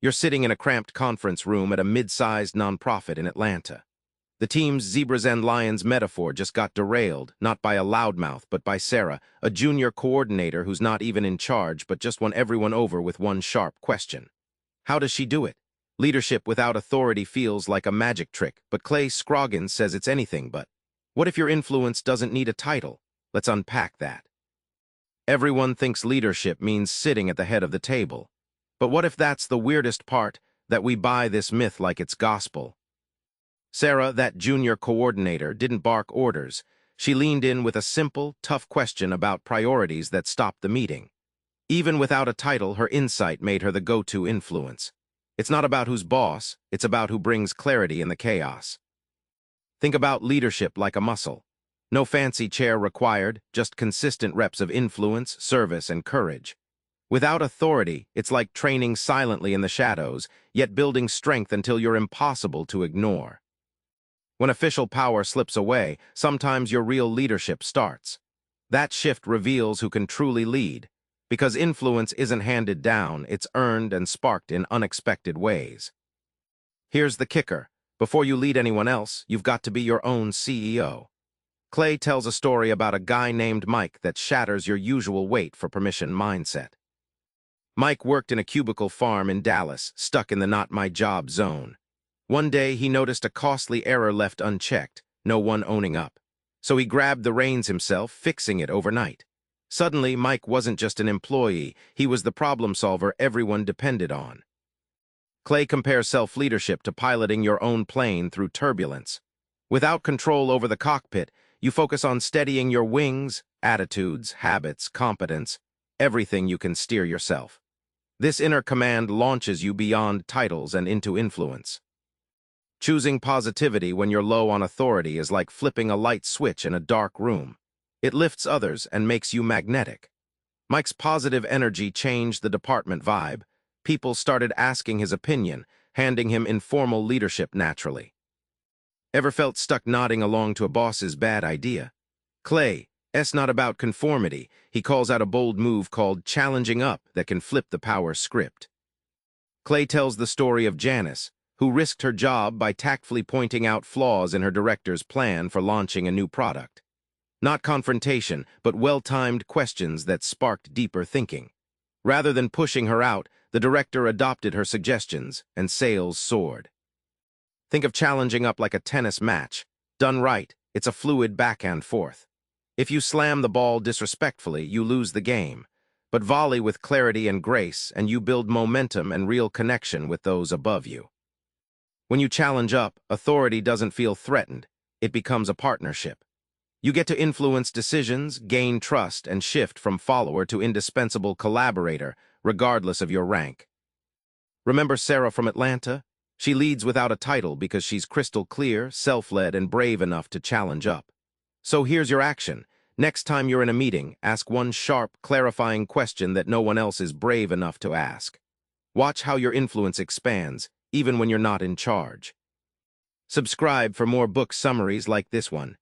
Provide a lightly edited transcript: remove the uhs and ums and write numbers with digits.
You're sitting in a cramped conference room at a mid-sized nonprofit in Atlanta. The team's Zebras and Lions metaphor just got derailed, not by a loudmouth, but by Sarah, a junior coordinator who's not even in charge but just won everyone over with one sharp question. How does she do it? Leadership without authority feels like a magic trick, but Scroggins says it's anything but. What if your influence doesn't need a title? Let's unpack that. Everyone thinks leadership means sitting at the head of the table. But what if that's the weirdest part, that we buy this myth like it's gospel? Sarah, that junior coordinator, didn't bark orders. She leaned in with a simple, tough question about priorities that stopped the meeting. Even without a title, her insight made her the go-to influence. It's not about who's boss, it's about who brings clarity in the chaos. Think about leadership like a muscle. No fancy chair required, just consistent reps of influence, service, and courage. Without authority, it's like training silently in the shadows, yet building strength until you're impossible to ignore. When official power slips away, sometimes your real leadership starts. That shift reveals who can truly lead, because influence isn't handed down, it's earned and sparked in unexpected ways. Here's the kicker. Before you lead anyone else, you've got to be your own CEO. Clay tells a story about a guy named Mike that shatters your usual wait for permission mindset. Mike worked in a cubicle farm in Dallas, stuck in the not-my-job zone. One day, he noticed a costly error left unchecked, no one owning up. So he grabbed the reins himself, fixing it overnight. Suddenly, Mike wasn't just an employee, he was the problem solver everyone depended on. Clay compares self-leadership to piloting your own plane through turbulence. Without control over the cockpit, you focus on steadying your wings, attitudes, habits, competence, everything you can steer yourself. This inner command launches you beyond titles and into influence. Choosing positivity when you're low on authority is like flipping a light switch in a dark room. It lifts others and makes you magnetic. Mike's positive energy changed the department vibe. People started asking his opinion, handing him informal leadership naturally. Ever felt stuck nodding along to a boss's bad idea? Clay's not about conformity. He calls out a bold move called challenging up that can flip the power script. Clay tells the story of Janice, who risked her job by tactfully pointing out flaws in her director's plan for launching a new product. Not confrontation, but well-timed questions that sparked deeper thinking. Rather than pushing her out, the director adopted her suggestions, and sales soared. Think of challenging up like a tennis match. Done right, it's a fluid back and forth. If you slam the ball disrespectfully, you lose the game. But volley with clarity and grace, and you build momentum and real connection with those above you. When you challenge up, authority doesn't feel threatened. It becomes a partnership. You get to influence decisions, gain trust, and shift from follower to indispensable collaborator, regardless of your rank. Remember Sarah from Atlanta? She leads without a title because she's crystal clear, self-led, and brave enough to challenge up. So here's your action. Next time you're in a meeting, ask one sharp, clarifying question that no one else is brave enough to ask. Watch how your influence expands, even when you're not in charge. Subscribe for more book summaries like this one.